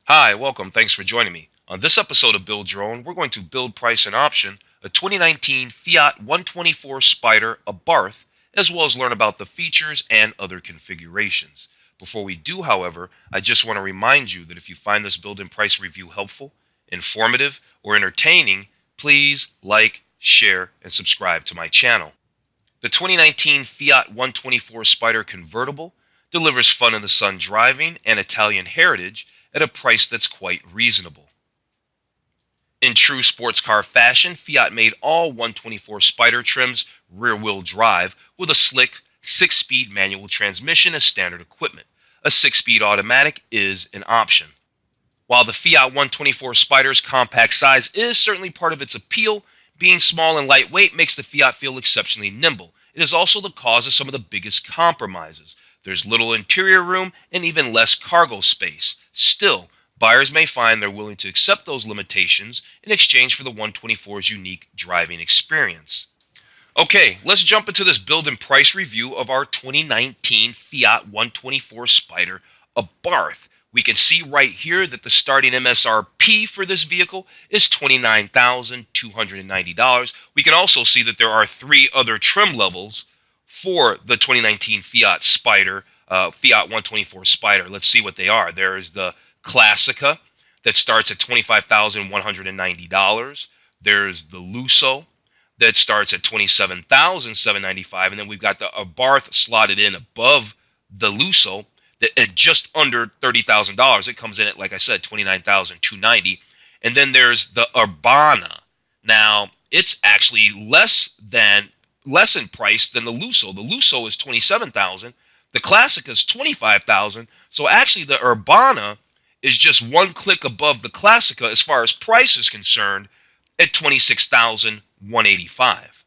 Hi, welcome. Thanks for joining me. On this episode of Build Your Own, we're going to build, price, and option a 2019 Fiat 124 Spider Abarth, as well as learn about the features and other configurations. Before we do, however, I just want to remind you that if you find this build and price review helpful, informative, or entertaining, please like, share, and subscribe to my channel. The 2019 Fiat 124 Spider convertible delivers fun in the sun driving and Italian heritage at a price that's quite reasonable. In true sports car fashion, Fiat made all 124 Spider trims rear-wheel drive with a slick 6-speed manual transmission as standard equipment. A 6-speed automatic is an option. While the Fiat 124 Spider's compact size is certainly part of its appeal, being small and lightweight makes the Fiat feel exceptionally nimble. It is also the cause of some of the biggest compromises. There's little interior room and even less cargo space. Still, buyers may find they're willing to accept those limitations in exchange for the 124's unique driving experience. Okay, let's jump into this build and price review of our 2019 Fiat 124 Spider Abarth. We can see right here that the starting MSRP for this vehicle is $29,290. We can also see that there are 3 other trim levels for the 2019 Fiat Spider, Fiat 124 Spider. Let's see what they are. There is the Classica that starts at $25,190. There's the Lusso that starts at $27,795, and then we've got the Abarth slotted in above the Lusso at just under $30,000. It comes in at, like I said, $29,290. And then there's the Urbana. Now, it's actually less in price than the Lusso. The Lusso is $27,000. The Classic is $25,000. So actually, the Urbana is just one click above the Classica as far as price is concerned at $26,185.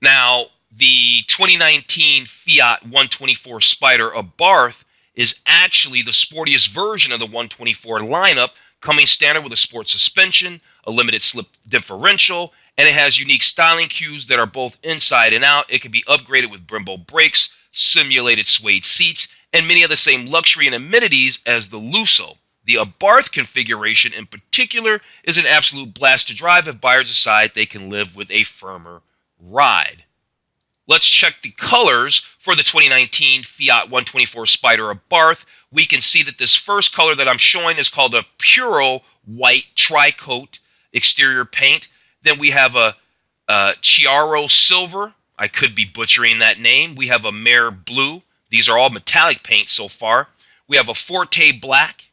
Now, the 2019 Fiat 124 Spider Abarth is actually the sportiest version of the 124 lineup, coming standard with a sport suspension, a limited slip differential, and it has unique styling cues that are both inside and out. It can be upgraded with Brembo brakes, simulated suede seats, and many of the same luxury and amenities as the Lusso. The Abarth configuration in particular is an absolute blast to drive if buyers decide they can live with a firmer ride. Let's check the colors for the 2019 Fiat 124 Spider Abarth. We can see that this first color that I'm showing is called a Puro White Tri-Coat exterior paint. Then we have a Chiaro Silver. I could be butchering that name. We have a Mare Blue. These are all metallic paints so far. We have a Forte Black.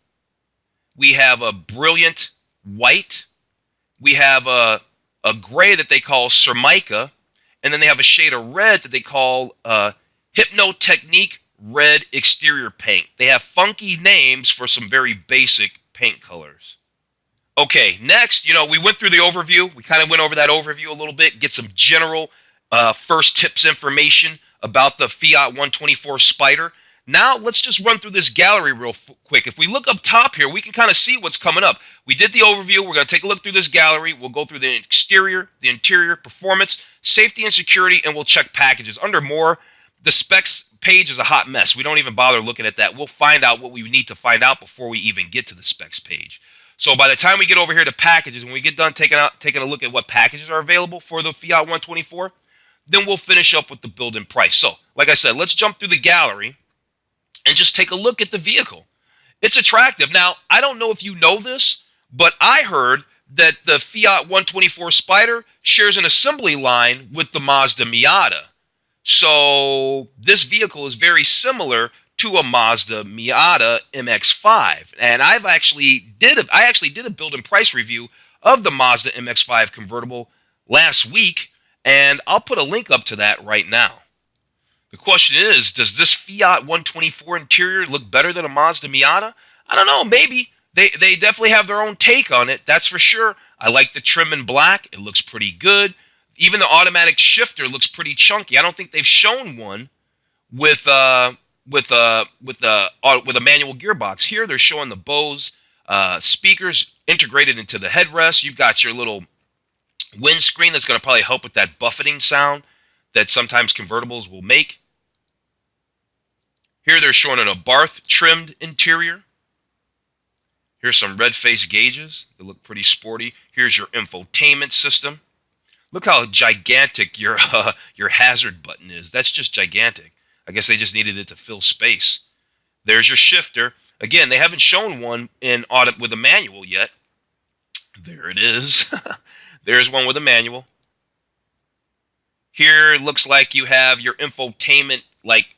We have a Brilliant White. We have a gray that they call Ceramica. And then they have a shade of red that they call Hypnotechnique Red Exterior Paint. They have funky names for some very basic paint colors. Okay, next, we went through the overview. We kind of went over that overview a little bit, get some general first tips information about the Fiat 124 Spider. Now, let's just run through this gallery real quick. If we look up top here, we can kind of see what's coming up. We did the overview. We're going to take a look through this gallery. We'll go through the exterior, the interior, performance, safety and security, and we'll check packages. Under more, the specs page is a hot mess. We don't even bother looking at that. We'll find out what we need to find out before we even get to the specs page. So by the time we get over here to packages, when we get done taking a look at what packages are available for the Fiat 124, then we'll finish up with the build and price. So, like I said, let's jump through the gallery and just take a look at the vehicle. It's attractive. Now, I don't know if you know this, but I heard that the Fiat 124 Spider shares an assembly line with the Mazda Miata. So this vehicle is very similar to a Mazda Miata MX-5. And I actually did a build and price review of the Mazda MX-5 convertible last week, and I'll put a link up to that right now. The question is, does this Fiat 124 interior look better than a Mazda Miata? I don't know, maybe. They definitely have their own take on it, that's for sure. I like the trim in black. It looks pretty good. Even the automatic shifter looks pretty chunky. I don't think they've shown one with a manual gearbox. Here they're showing the Bose speakers integrated into the headrest. You've got your little windscreen that's going to probably help with that buffeting sound that sometimes convertibles will make. Here they're showing an Abarth trimmed interior. Here's some red face gauges that look pretty sporty. Here's your infotainment system. Look how gigantic your hazard button is. That's just gigantic. I guess they just needed it to fill space. There's your shifter. Again, they haven't shown one in audit with a manual yet. There it is. There's one with a manual. Here it looks like you have your infotainment like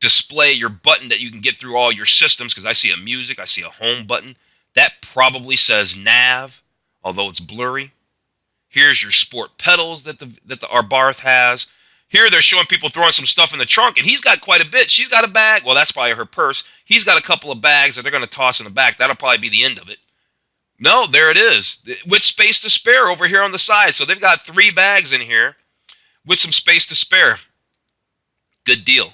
display, your button that you can get through all your systems, because I see a music, I see a home button. That probably says nav, although it's blurry. Here's your sport pedals that the Abarth has. Here they're showing people throwing some stuff in the trunk, and he's got quite a bit. She's got a bag. Well, that's probably her purse. He's got a couple of bags that they're going to toss in the back. That'll probably be the end of it. No, there it is, with space to spare over here on the side. So they've got 3 bags in here with some space to spare. Good deal.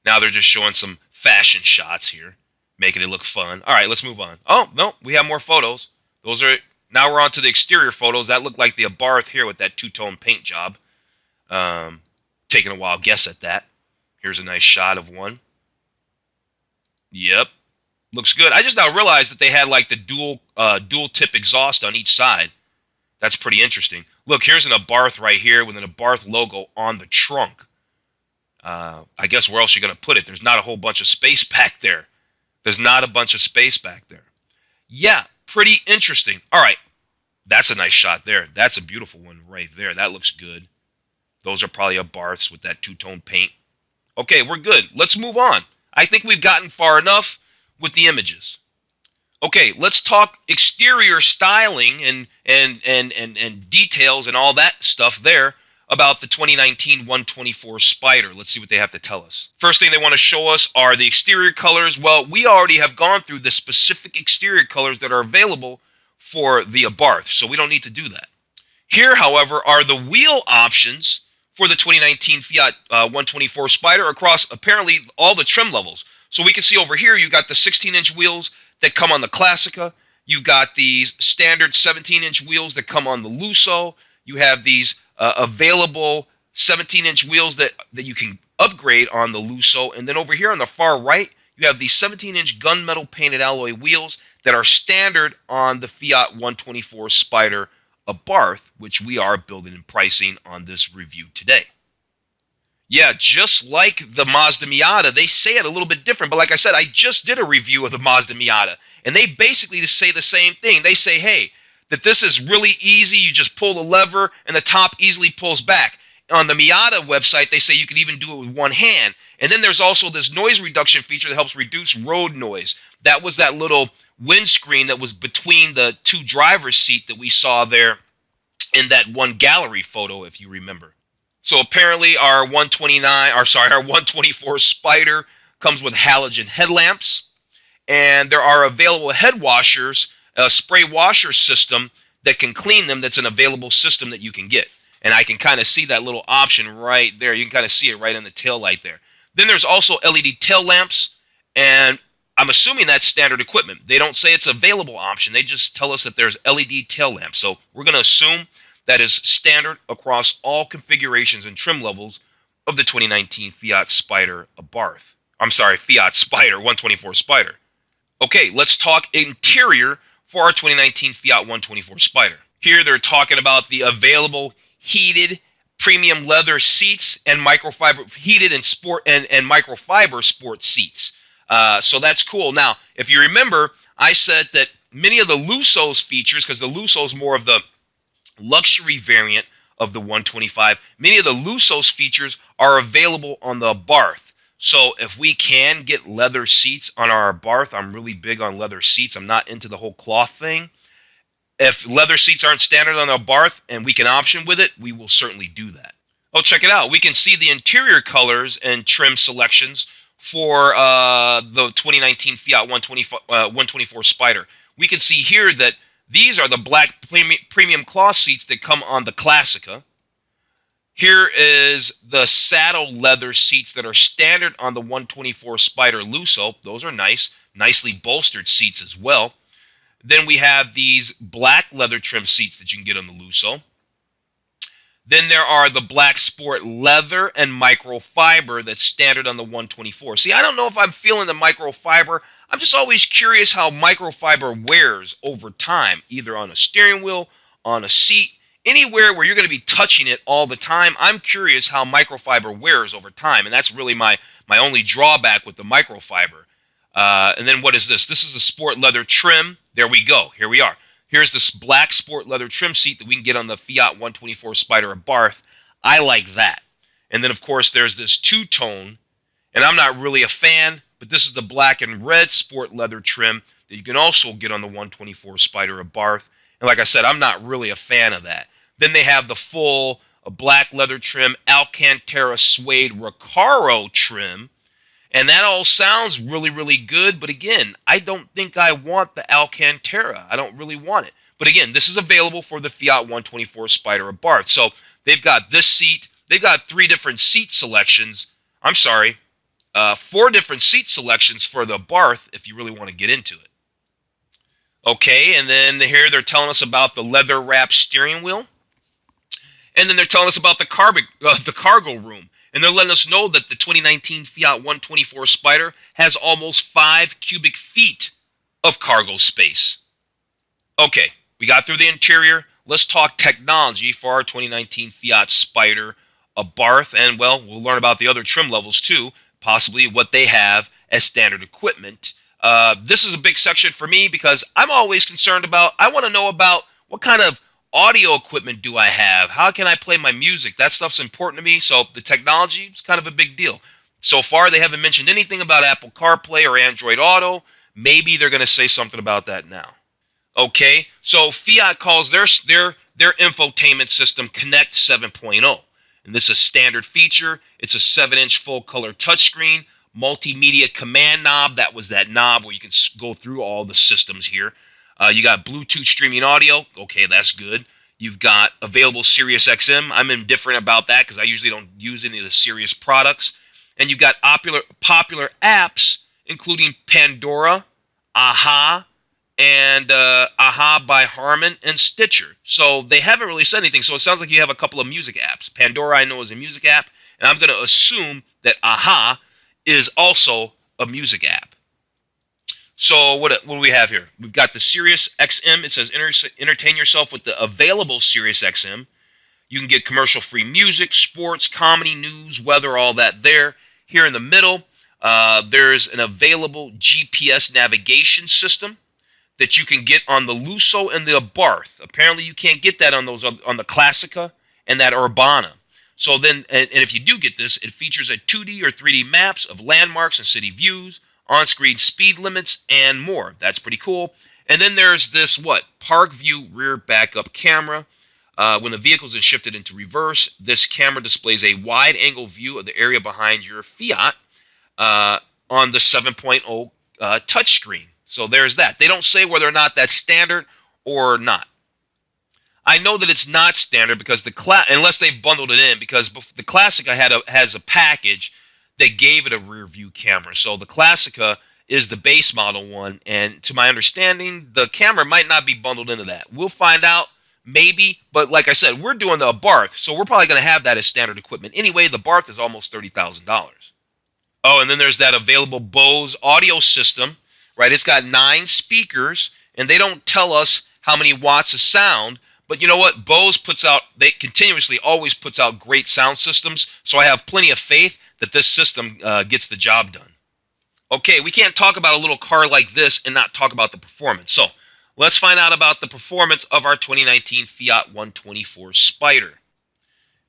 Now they're just showing some fashion shots here, making it look fun. All right, let's move on. Oh, no, we have more photos. Now we're on to the exterior photos. That look like the Abarth here with that 2-tone paint job. Taking a wild guess at that. Here's a nice shot of one. Yep. Looks good. I just now realized that they had like the dual tip exhaust on each side. That's pretty interesting. Look, here's an Abarth right here with an Abarth logo on the trunk. I guess where else are you going to put it? There's not a whole bunch of space back there. Yeah, pretty interesting. All right. That's a nice shot there. That's a beautiful one right there. That looks good. Those are probably Abarths with that 2-tone paint. Okay, we're good. Let's move on. I think we've gotten far enough with the images. Okay, let's talk exterior styling and details and all that stuff there about the 2019 124 Spyder. Let's see what they have to tell us. First thing they want to show us are the exterior colors. Well, we already have gone through the specific exterior colors that are available for the Abarth, so we don't need to do that. Here, however, are the wheel options for the 2019 Fiat 124 Spyder across apparently all the trim levels. So we can see over here, you've got the 16-inch wheels that come on the Classica. You've got these standard 17-inch wheels that come on the Lusso. You have these available 17-inch wheels that you can upgrade on the Lusso. And then over here on the far right, you have these 17-inch gunmetal painted alloy wheels that are standard on the Fiat 124 Spyder Abarth, which we are building and pricing on this review today. Yeah, just like the Mazda Miata, they say it a little bit different. But like I said, I just did a review of the Mazda Miata, and they basically say the same thing. They say, hey, that this is really easy. You just pull the lever, and the top easily pulls back. On the Miata website, they say you can even do it with one hand. And then there's also this noise reduction feature that helps reduce road noise. That was that little windscreen that was between the 2 driver's seat that we saw there in that one gallery photo, if you remember. So apparently our 124 Spyder comes with halogen headlamps, and there are available head washers, a spray washer system that can clean them. That's an available system that you can get. And I can kind of see that little option right there. You can kind of see it right in the tail light there. Then there's also LED tail lamps, and I'm assuming that's standard equipment. They don't say it's an available option. They just tell us that there's LED tail lamps. So we're going to assume that is standard across all configurations and trim levels of the 2019 Fiat Spyder Abarth. I'm sorry, Fiat Spyder 124 Spyder. Okay, let's talk interior for our 2019 Fiat 124 Spyder. Here they're talking about the available heated premium leather seats and microfiber heated and sport and microfiber sport seats. So that's cool. Now, if you remember, I said that many of the Lusso's features, because the Lusso is more of the luxury variant of the 125, many of the Lusso's features are available on the Abarth. So if we can get leather seats on our Abarth, I'm really big on leather seats. I'm not into the whole cloth thing. If leather seats aren't standard on the Abarth and we can option with it, we will certainly do that. Oh, check it out. We can see the interior colors and trim selections for the 2019 Fiat 124 Spyder. We can see here that these are the black premium cloth seats that come on the Classica. Here is the saddle leather seats that are standard on the 124 Spyder Lusso. Those are nice, nicely bolstered seats as well. Then we have these black leather trim seats that you can get on the Lusso. Then there are the black sport leather and microfiber that's standard on the 124. See, I don't know if I'm feeling the microfiber. I'm just always curious how microfiber wears over time, either on a steering wheel, on a seat, anywhere where you're going to be touching it all the time. I'm curious how microfiber wears over time, and that's really my only drawback with the microfiber. And then what is this? This is the sport leather trim. There we go. Here we are. Here's this black sport leather trim seat that we can get on the Fiat 124 Spider Abarth. I like that. And then, of course, there's this two-tone, and I'm not really a fan, but this is the black and red sport leather trim that you can also get on the 124 Spider Abarth. And like I said, I'm not really a fan of that. Then they have the full black leather trim Alcantara suede Recaro trim. And that all sounds really, really good. But again, I don't think I want the Alcantara. I don't really want it. But again, this is available for the Fiat 124 Spider Abarth. So they've got this seat. They've got 3 different seat selections. I'm sorry, 4 different seat selections for the Abarth if you really want to get into it. Okay, and then here they're telling us about the leather wrap steering wheel. And then they're telling us about the cargo room. And they're letting us know that the 2019 Fiat 124 Spider has almost 5 cubic feet of cargo space. Okay, we got through the interior. Let's talk technology for our 2019 Fiat Spider Abarth. And, well, we'll learn about the other trim levels, too, possibly what they have as standard equipment. This is a big section for me because I'm always concerned about, I want to know about what kind of audio equipment do I have? How can I play my music? That stuff's important to me, so the technology is kind of a big deal. So far, they haven't mentioned anything about Apple CarPlay or Android Auto. Maybe they're going to say something about that now. Okay, so Fiat calls their infotainment system Connect 7.0. And this is a standard feature. It's a 7-inch full-color touchscreen, multimedia command knob. That was that knob where you can go through all the systems here. You got Bluetooth streaming audio. Okay, that's good. You've got available Sirius XM. I'm indifferent about that because I usually don't use any of the Sirius products. And you've got popular apps, including Pandora, Aha, and Aha by Harman, and Stitcher. So they haven't really said anything. So it sounds like you have a couple of music apps. Pandora, I know, is a music app. And I'm going to assume that Aha is also a music app. So what do we have here? We've got the Sirius XM. It says entertain yourself with the available Sirius XM. You can get commercial-free music, sports, comedy, news, weather, all that there. Here in the middle, there's an available GPS navigation system that you can get on the Lusso and the Abarth. Apparently, you can't get that on the Classica and that Urbana. So then, and if you do get this, it features a 2D or 3D maps of landmarks and city views, on-screen speed limits, and more. That's pretty cool. And then there's this, Park View rear backup camera. When the vehicle is shifted into reverse, this camera displays a wide-angle view of the area behind your Fiat on the 7.0 touchscreen. So there's that. They don't say whether or not that's standard or not. I know that it's not standard because unless they've bundled it in, because the Classica has a package that gave it a rear view camera. So the Classica is the base model one, and to my understanding, the camera might not be bundled into that. We'll find out, maybe, but like I said, we're doing the Abarth, so we're probably going to have that as standard equipment. Anyway, the Abarth is almost $30,000. Oh, and then there's that available Bose audio system, right? It's got 9 speakers, and they don't tell us how many watts of sound. But you know what? Bose they continuously always puts out great sound systems, so I have plenty of faith that this system gets the job done. Okay, we can't talk about a little car like this and not talk about the performance. So let's find out about the performance of our 2019 Fiat 124 Spider.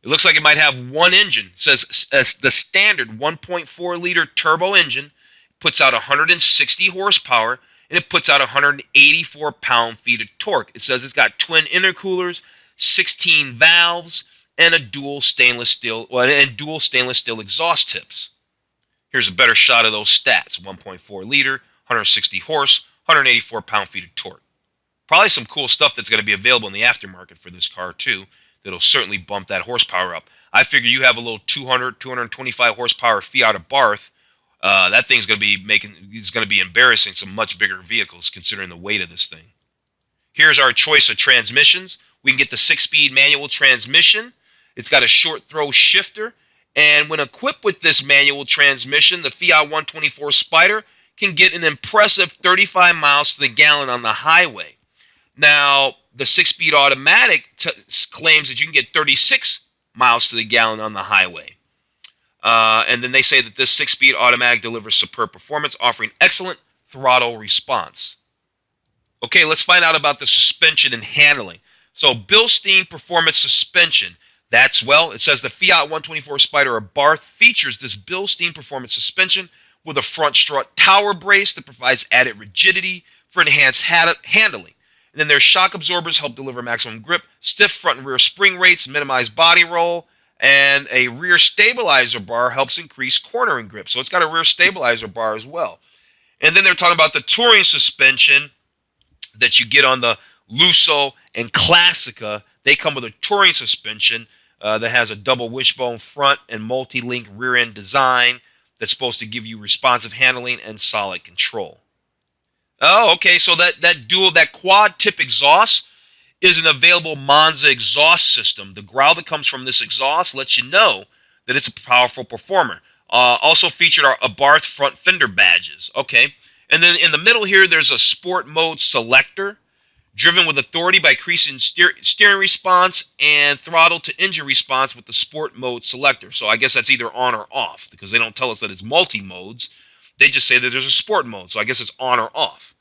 It looks like it might have one engine. It says the standard 1.4-liter turbo engine puts out 160 horsepower, and it puts out 184 pound-feet of torque. It says it's got twin intercoolers, 16 valves, and dual stainless steel exhaust tips. Here's a better shot of those stats: 1.4 liter, 160 horse, 184 pound-feet of torque. Probably some cool stuff that's going to be available in the aftermarket for this car too. That'll certainly bump that horsepower up. I figure you have a little 200, 225 horsepower Fiat Abarth. That thing's going to be embarrassing some much bigger vehicles considering the weight of this thing. Here's our choice of transmissions. We can get the 6-speed manual transmission. It's got a short throw shifter, and when equipped with this manual transmission, the Fiat 124 Spider can get an impressive 35 miles to the gallon on the highway. Now, the 6-speed automatic claims that you can get 36 miles to the gallon on the highway. And then they say that this 6-speed automatic delivers superb performance, offering excellent throttle response. Okay, let's find out about the suspension and handling. So, Bilstein Performance Suspension. That's, well, it says the Fiat 124 Spider Abarth features this Bilstein Performance Suspension with a front strut tower brace that provides added rigidity for enhanced handling. And then their shock absorbers help deliver maximum grip, stiff front and rear spring rates, minimize body roll, and a rear stabilizer bar helps increase cornering grip. So it's got a rear stabilizer bar as well. And then they're talking about the touring suspension that you get on the Lusso and Classica. They come with a touring suspension that has a double wishbone front and multi-link rear end design that's supposed to give you responsive handling and solid control. Oh, okay, so that quad tip exhaust is an available Monza exhaust system. The growl that comes from this exhaust lets you know that it's a powerful performer. Also featured are Abarth front fender badges. Okay, and then in the middle here, there's a sport mode selector, driven with authority by increasing steering response and throttle to engine response with the sport mode selector. So I guess that's either on or off, because they don't tell us that it's multi-modes. They just say that there's a sport mode, so I guess it's on or off.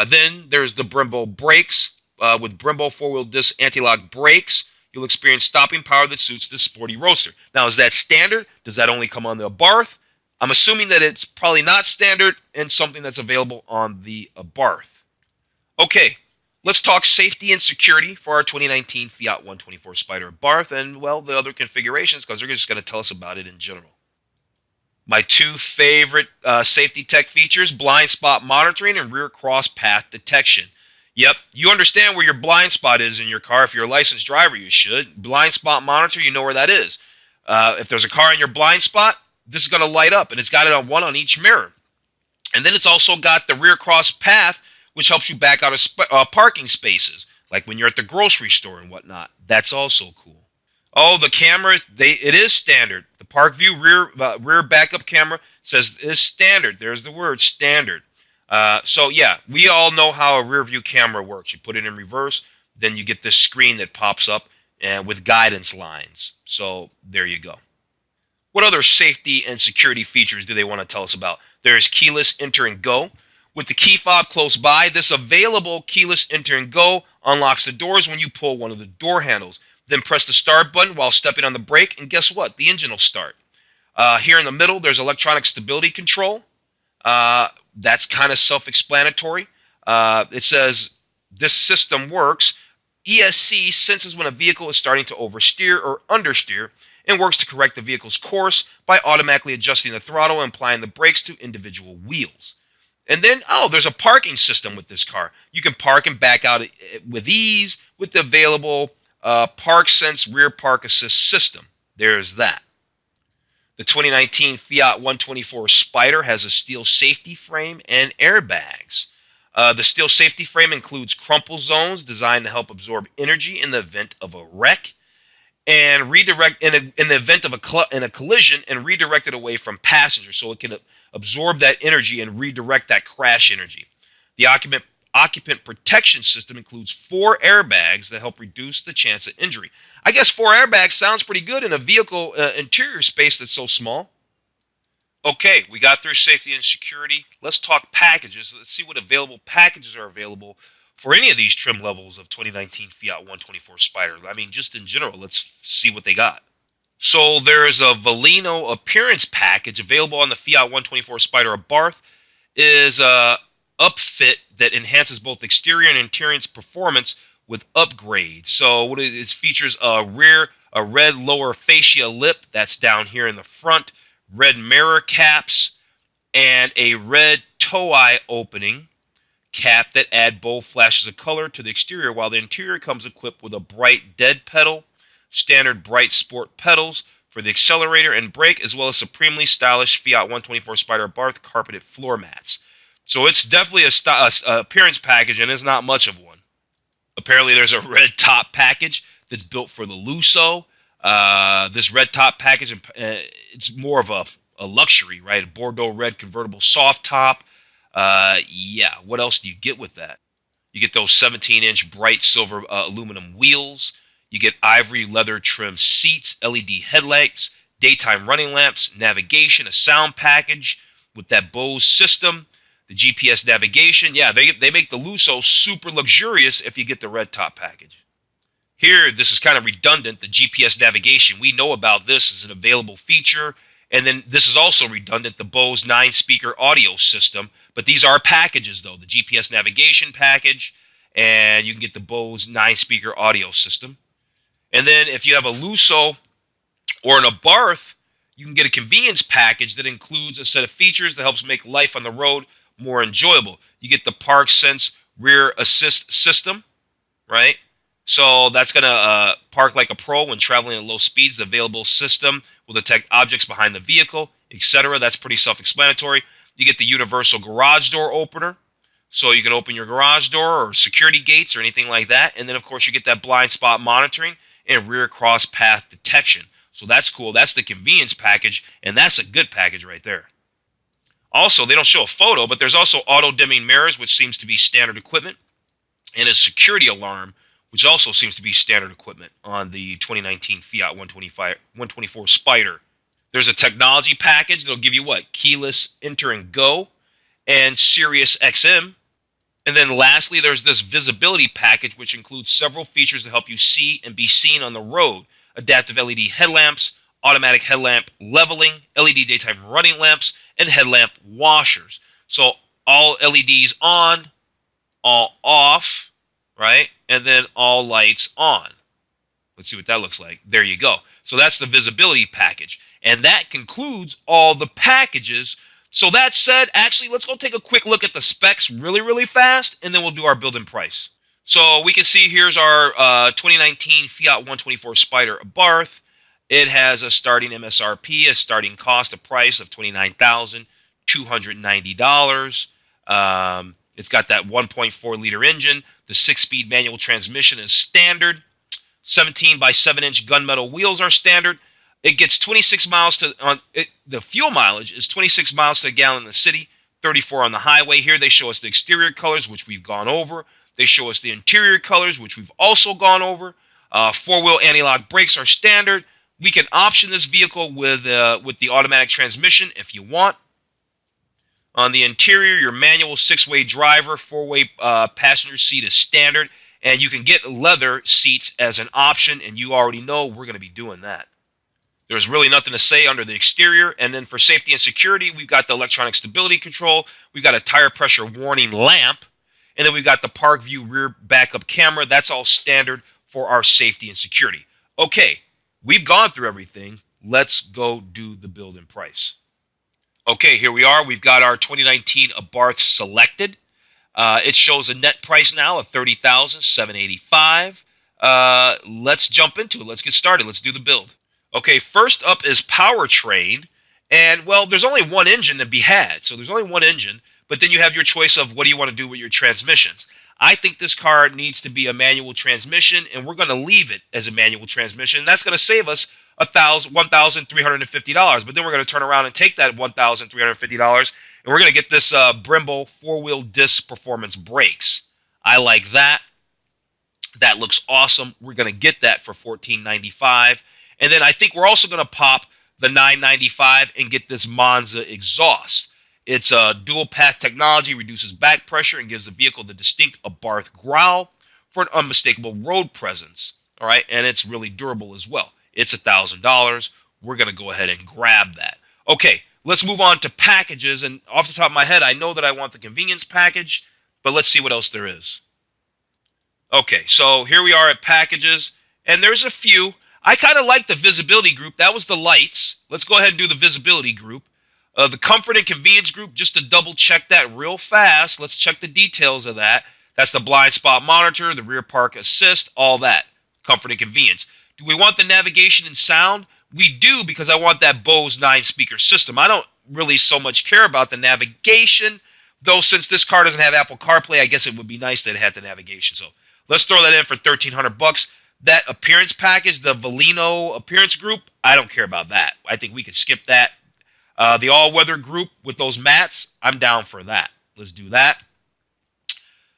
Then there's the Brembo brakes. With Brembo four-wheel disc anti-lock brakes, you'll experience stopping power that suits this sporty roadster. Now, is that standard? Does that only come on the Abarth? I'm assuming that it's probably not standard and something that's available on the Abarth. Okay, let's talk safety and security for our 2019 Fiat 124 Spider Abarth and, well, the other configurations, because they're just going to tell us about it in general. My two favorite safety tech features, blind spot monitoring and rear cross path detection. Yep, you understand where your blind spot is in your car. If you're a licensed driver, you should. Blind spot monitor, you know where that is. If there's a car in your blind spot, this is going to light up, and it's got it on one on each mirror. And then it's also got the rear cross path, which helps you back out of parking spaces, like when you're at the grocery store and whatnot. That's also cool. Oh, the camera, it is standard. The Park View rear backup camera says is standard. There's the word standard. So yeah, we all know how a rear view camera works. You put it in reverse, then you get this screen that pops up and with guidance lines. So there you go. What other safety and security features do they want to tell us about? There's keyless enter and go. With the key fob close by, this available keyless enter and go unlocks the doors when you pull one of the door handles. Then press the start button while stepping on the brake, and guess what? The engine will start. Here in the middle, there's electronic stability control. That's kind of self-explanatory. It says this system works. ESC senses when a vehicle is starting to oversteer or understeer and works to correct the vehicle's course by automatically adjusting the throttle and applying the brakes to individual wheels. And then, there's a parking system with this car. You can park and back out with ease with the available ParkSense rear park assist system. There's that. The 2019 Fiat 124 Spider has a steel safety frame and airbags. The steel safety frame includes crumple zones designed to help absorb energy in the event of a wreck and redirect in the event of a collision and redirect it away from passengers, so it can absorb that energy and redirect that crash energy. The occupant protection system includes 4 airbags that help reduce the chance of injury. I guess 4 airbags sounds pretty good in a vehicle interior space that's so small. Okay, we got through safety and security. Let's talk packages. Let's see what available packages are available for any of these trim levels of 2019 Fiat 124 Spider. I mean, just in general, let's see what they got. So there is a Valino appearance package available on the Fiat 124 Spider Abarth. Is a upfit that enhances both exterior and interior performance with upgrades. So what it features a red lower fascia lip that's down here in the front, red mirror caps, and a red toe eye opening cap that add bold flashes of color to the exterior, while the interior comes equipped with a bright dead pedal, standard bright sport pedals for the accelerator and brake, as well as supremely stylish Fiat 124 Spider Abarth carpeted floor mats. So it's definitely a appearance package, and it's not much of one. Apparently there's a red top package that's built for the Lusso. This red top package, it's more of a luxury, right? A Bordeaux red convertible soft top. Yeah, what else do you get with that? You get those 17-inch bright silver aluminum wheels. You get ivory leather trim seats, LED headlights, daytime running lamps, navigation, a sound package with that Bose system, the GPS navigation. Yeah, they make the Lusso super luxurious if you get the red top package. Here, this is kind of redundant. The GPS navigation, we know about this as an available feature. And then this is also redundant, the Bose 9-speaker audio system. But these are packages, though. The GPS navigation package, and you can get the Bose 9-speaker audio system. And then if you have a Lusso or an Abarth, you can get a convenience package that includes a set of features that helps make life on the road more enjoyable. You get the Park Sense rear assist system, right? So that's going to park like a pro when traveling at low speeds. The available system will detect objects behind the vehicle, etc. That's pretty self-explanatory. You get the universal garage door opener, so you can open your garage door or security gates or anything like that. And then, of course, you get that blind spot monitoring and rear cross path detection. So that's cool. That's the convenience package, and that's a good package right there. Also, they don't show a photo, but there's also auto-dimming mirrors, which seems to be standard equipment, and a security alarm, which also seems to be standard equipment on the 2019 Fiat 124 Spider. There's a technology package that'll give you what? Keyless enter and go and Sirius XM. And then lastly, there's this visibility package, which includes several features to help you see and be seen on the road. Adaptive LED headlamps, automatic headlamp leveling, LED daytime running lamps, and headlamp washers. So all LEDs on, all off, right? And then all lights on. Let's see what that looks like. There you go. So that's the visibility package. And that concludes all the packages. So that said, actually, let's go take a quick look at the specs really, really fast, and then we'll do our build and price. So we can see here's our 2019 Fiat 124 Spider Abarth. It has a starting MSRP, a starting cost, a price of $29,290. It's got that 1.4-liter engine. The 6-speed manual transmission is standard. 17 by 7-inch gunmetal wheels are standard. It gets 26 miles the fuel mileage is 26 miles to a gallon in the city, 34 on the highway. Here they show us the exterior colors, which we've gone over. They show us the interior colors, which we've also gone over. 4-wheel anti-lock brakes are standard. We can option this vehicle with the automatic transmission if you want. On the interior, your manual 6-way driver, 4-way passenger seat is standard, and you can get leather seats as an option, and you already know we're going to be doing that. There's really nothing to say under the exterior, and then for safety and security, we've got the electronic stability control, we've got a tire pressure warning lamp, and then we've got the Park View rear backup camera. That's all standard for our safety and security. Okay, we've gone through everything. Let's go do the build and price. Okay, here we are. We've got our 2019 Abarth selected. It shows a net price now of $30,785. Let's jump into it. Let's get started. Let's do the build. Okay, first up is powertrain. And, well, there's only one engine to be had. So there's only one engine. But then you have your choice of what do you want to do with your transmissions. I think this car needs to be a manual transmission, and we're going to leave it as a manual transmission. That's going to save us $1,350. But then we're going to turn around and take that $1,350, and we're going to get this Brembo 4-wheel disc performance brakes. I like that. That looks awesome. We're going to get that for $1,495. And then I think we're also going to pop the $995 and get this Monza exhaust. It's a dual-path technology, reduces back pressure, and gives the vehicle the distinct Abarth growl for an unmistakable road presence. All right, and it's really durable as well. It's $1,000. We're going to go ahead and grab that. Okay, let's move on to packages. And off the top of my head, I know that I want the convenience package, but let's see what else there is. Okay, so here we are at packages, and there's a few. I kind of like the visibility group. That was the lights. Let's go ahead and do the visibility group. The comfort and convenience group, just to double check that real fast. Let's check the details of that. That's the blind spot monitor, the rear park assist, all that. Comfort and convenience. Do we want the navigation and sound? We do, because I want that Bose 9-speaker system. I don't really so much care about the navigation, though since this car doesn't have Apple CarPlay, I guess it would be nice that it had the navigation. So let's throw that in for $1,300. That appearance package, the Valino appearance group, I don't care about that. I think we could skip that. The all-weather group with those mats, I'm down for that. Let's do that.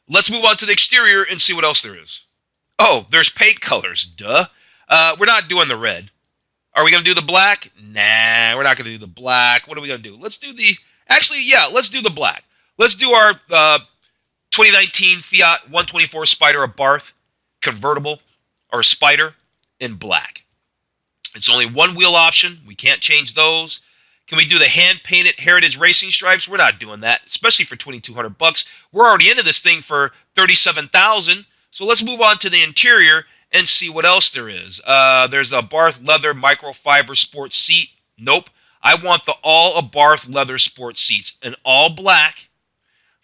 Let's move on to the exterior and see what else there is. Oh, there's paint colors. Duh. We're not doing the red. Are we going to do the black? Nah, we're not going to do the black. What are we going to do? Let's do the... Actually, yeah, let's do the black. Let's do our 2019 Fiat 124 Spider Abarth convertible or Spider in black. It's only one wheel option. We can't change those. Can we do the hand-painted Heritage Racing stripes? We're not doing that, especially for $2,200. We're already into this thing for $37,000. So let's move on to the interior and see what else there is. There's a Abarth leather microfiber sports seat. Nope. I want the all Abarth leather sports seats in all black.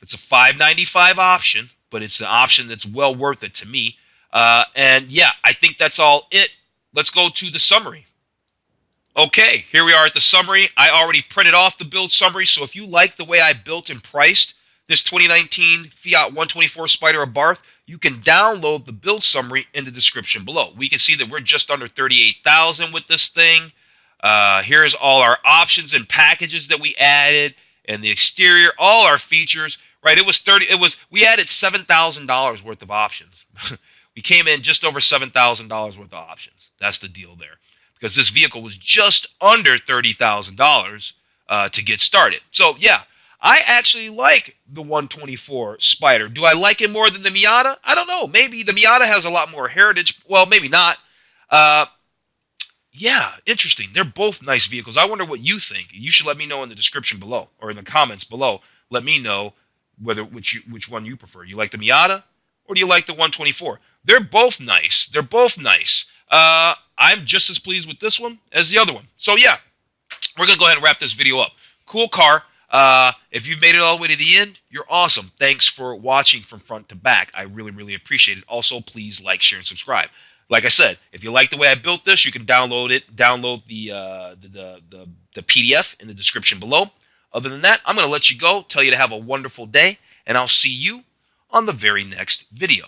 It's a $595 option, but it's an option that's well worth it to me. And yeah, I think that's all it. Let's go to the summary. Okay, here we are at the summary. I already printed off the build summary, so if you like the way I built and priced this 2019 Fiat 124 Spider Abarth, you can download the build summary in the description below. We can see that we're just under $38,000 with this thing. Here's all our options and packages that we added, and the exterior, all our features. Right, we added $7,000 worth of options. We came in just over $7,000 worth of options. That's the deal there, because this vehicle was just under $30,000 to get started. So yeah, I actually like the 124 Spider. Do I like it more than the Miata? I don't know. Maybe the Miata has a lot more heritage. Well, maybe not. Yeah, interesting. They're both nice vehicles. I wonder what you think. You should let me know in the description below or in the comments below. Let me know which one you prefer. You like the Miata or do you like the 124? They're both nice. They're both nice. I'm just as pleased with this one as the other one. So yeah, we're going to go ahead and wrap this video up. Cool car. If you've made it all the way to the end, you're awesome. Thanks for watching from front to back. I really, really appreciate it. Also, please like, share, and subscribe. Like I said, if you like the way I built this, you can download it. Download the PDF in the description below. Other than that, I'm going to let you go, tell you to have a wonderful day, and I'll see you on the very next video.